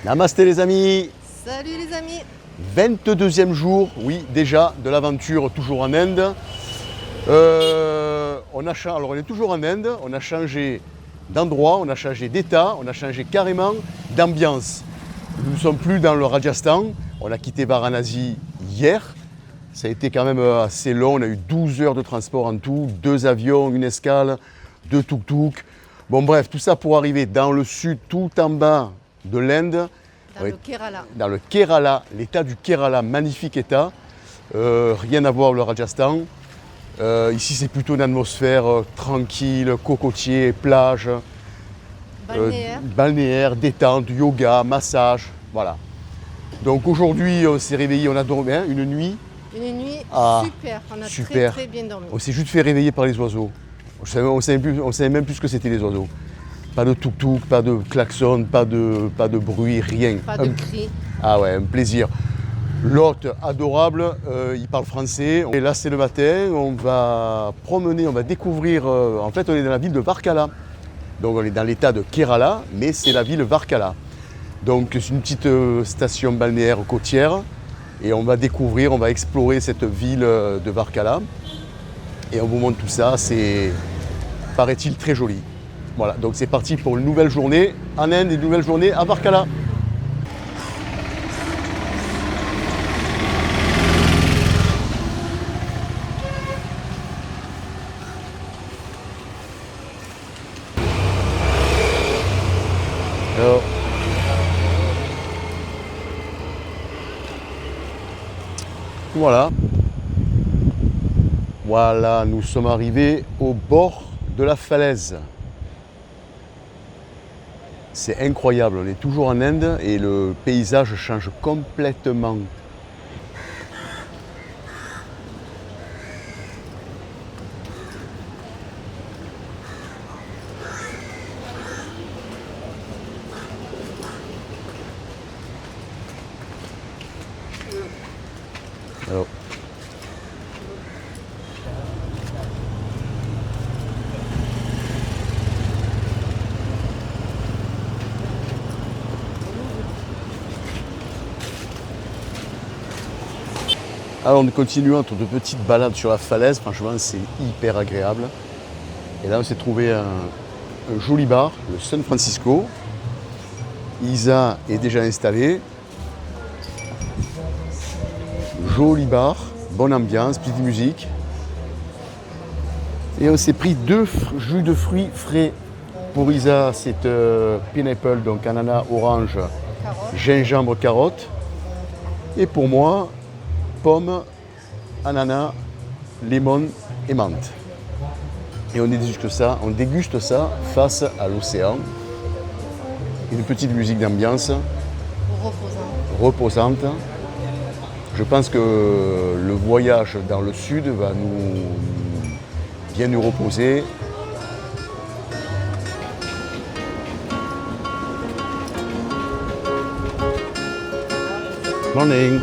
Namasté les amis. Salut les amis. 22e jour, oui déjà, de l'aventure toujours en Inde. Alors on est toujours en Inde, on a changé d'endroit, on a changé d'état, on a changé carrément d'ambiance. Nous ne sommes plus dans le Rajasthan, on a quitté Varanasi hier. Ça a été quand même assez long, on a eu 12 heures de transport en tout, 2 avions, une escale, 2 tuk-tuk. Bon bref, tout ça pour arriver dans le sud, tout en bas de l'Inde. Dans le Kerala. Dans le Kerala, l'état du Kerala, magnifique état. Rien à voir le Rajasthan. Ici c'est plutôt une atmosphère tranquille, cocotier, plage, balnéaire, détente, yoga, massage, voilà. Donc aujourd'hui on s'est réveillé, on a dormi une nuit. Une nuit super, on a super. Très bien dormi. On s'est juste fait réveiller par les oiseaux. On savait même plus ce que c'était les oiseaux. Pas de tuk-tuk, pas de klaxon, pas de bruit, rien. Pas de cris. Ah ouais, un plaisir. L'hôte adorable, il parle français. Et là c'est le matin, on va promener, on va découvrir. En fait on est dans la ville de Varkala. Donc on est dans l'état de Kerala, mais c'est la ville Varkala. Donc c'est une petite station balnéaire côtière. Et on va découvrir, on va explorer cette ville de Varkala. Et on vous montre tout ça, c'est, paraît-il, très joli. Voilà, donc c'est parti pour une nouvelle journée en Inde et une nouvelle journée à Varkala. Alors, voilà, nous sommes arrivés au bord de la falaise. C'est incroyable, on est toujours en Inde et le paysage change complètement. Alors, on continue notre petite balade sur la falaise, franchement c'est hyper agréable. Et là on s'est trouvé un joli bar, le San Francisco. Isa est déjà installée. Joli bar, bonne ambiance, petite musique. Et on s'est pris 2 jus de fruits frais. Pour Isa c'est pineapple, donc ananas, orange, gingembre, carotte. Et pour moi, pomme, ananas, lemon et menthe. Et on déguste ça face à l'océan. Une petite musique d'ambiance. Reposante. Je pense que le voyage dans le sud va bien nous reposer. Morning.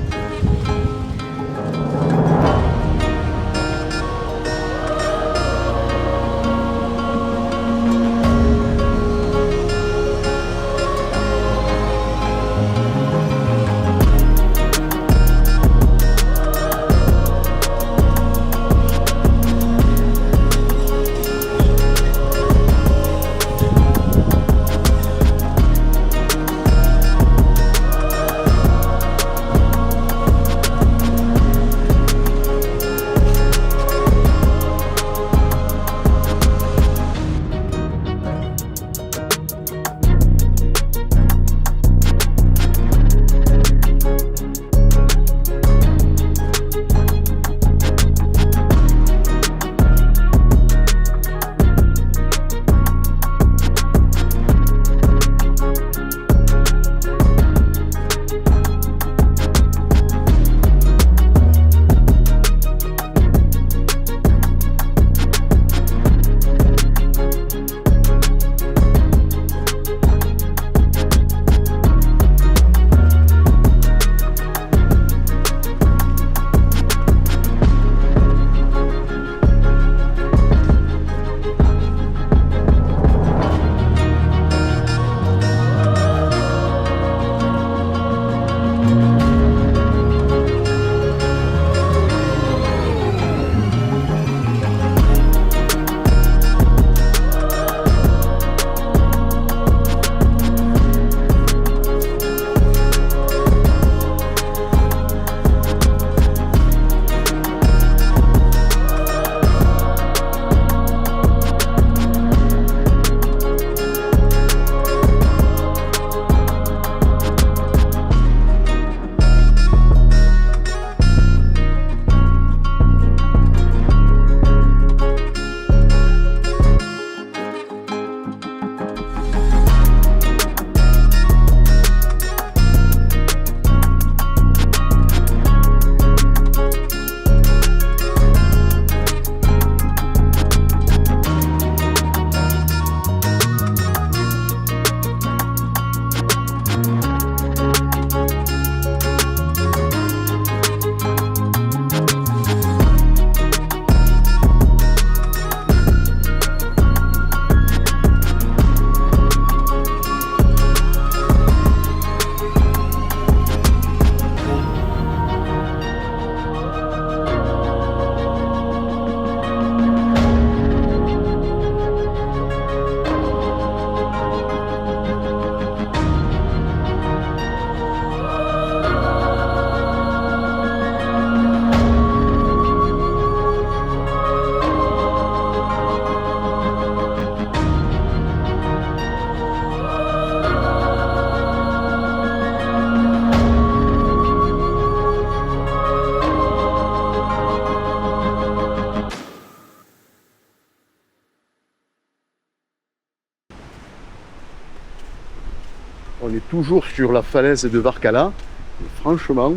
on est toujours sur la falaise de Varkala. Et franchement,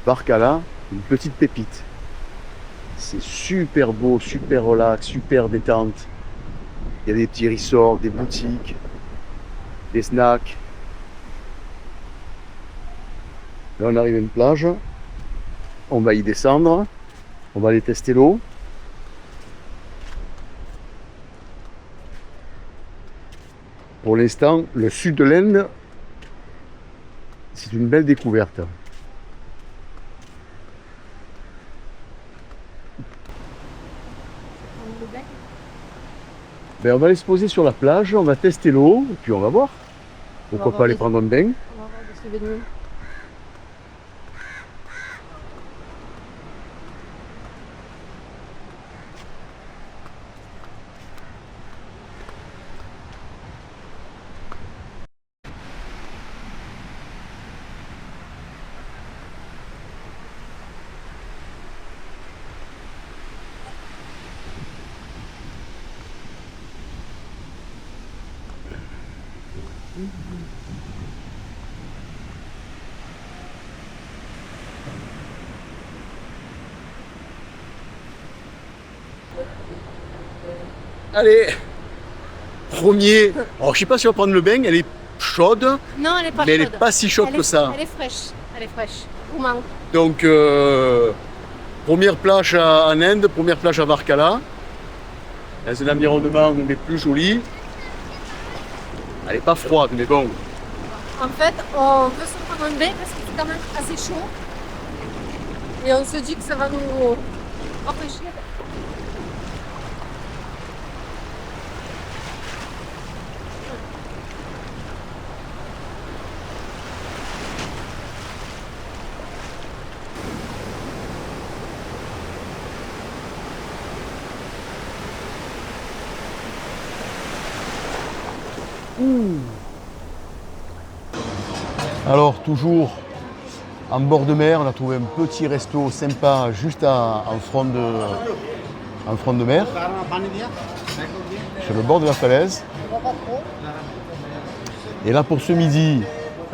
Varkala, une petite pépite. C'est super beau, super relax, super détente. Il y a des petits resorts, des boutiques, des snacks. Là, on arrive à une plage. On va y descendre. On va aller tester l'eau. Pour l'instant, le sud de l'Inde, c'est une belle découverte. Ben, on va aller se poser sur la plage, on va tester l'eau, et puis on va voir. Pourquoi pas aller prendre un bain. On va voir de se lever de nuit. Allez, premier. Alors je sais pas si on va prendre le bain, elle est chaude, Non, elle est pas mais chaude. elle n'est pas si chaude que ça. Elle est fraîche. Elle est fraîche. Vous manque. Donc première plage en Inde, première plage à Varkala. Dans un environnement des plus jolis. Elle n'est pas froide, mais bon. En fait, on veut se prendre un bain parce que c'est quand même assez chaud. Et on se dit que ça va nous rafraîchir. Alors toujours en bord de mer, on a trouvé un petit resto sympa juste en front de mer, sur le bord de la falaise. Et là pour ce midi,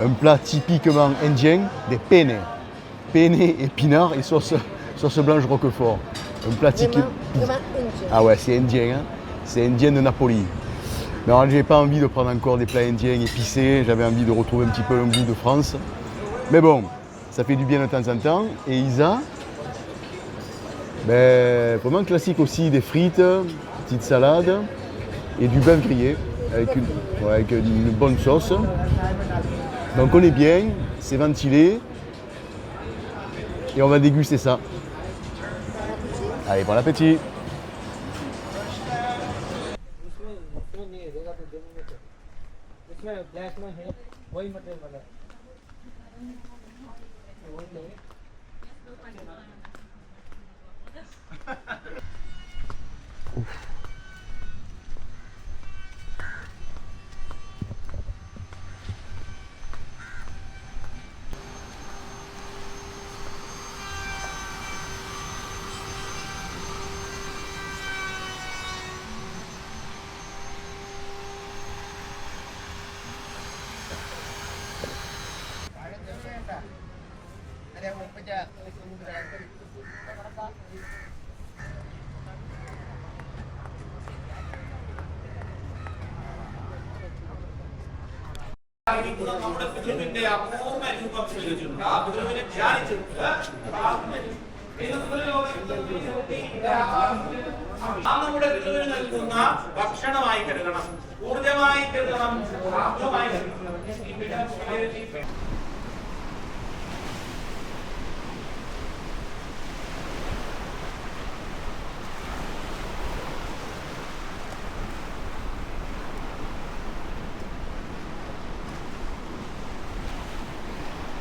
un plat typiquement indien, des penne. Penne, épinards et sauce blanche roquefort. Un plat typique. Ah ouais, c'est indien, hein. C'est indien de Napoli. Mais alors, j'ai pas envie de prendre encore des plats indiens épicés, j'avais envie de retrouver un petit peu le goût de France. Mais bon, ça fait du bien de temps en temps. Et Isa, ben, vraiment classique aussi, des frites, petite salade et du bœuf grillé avec une bonne sauce. Donc on est bien, c'est ventilé et on va déguster ça. Allez, bon appétit! നമ്മുടെ ഗുരുവിന്റെ അപൂർവ രൂപം സൃഷ്ടിച്ചിട്ടുണ്ട് ആ ഗുരുവിനെ ധ്യാനിച്ചിട്ടുണ്ട് നമ്മുടെ ഗുരുവിന് നൽകുന്ന ഭക്ഷണമായി കരുതണം ഊർജമായി കരുതണം സാധ്യമായി കരുതണം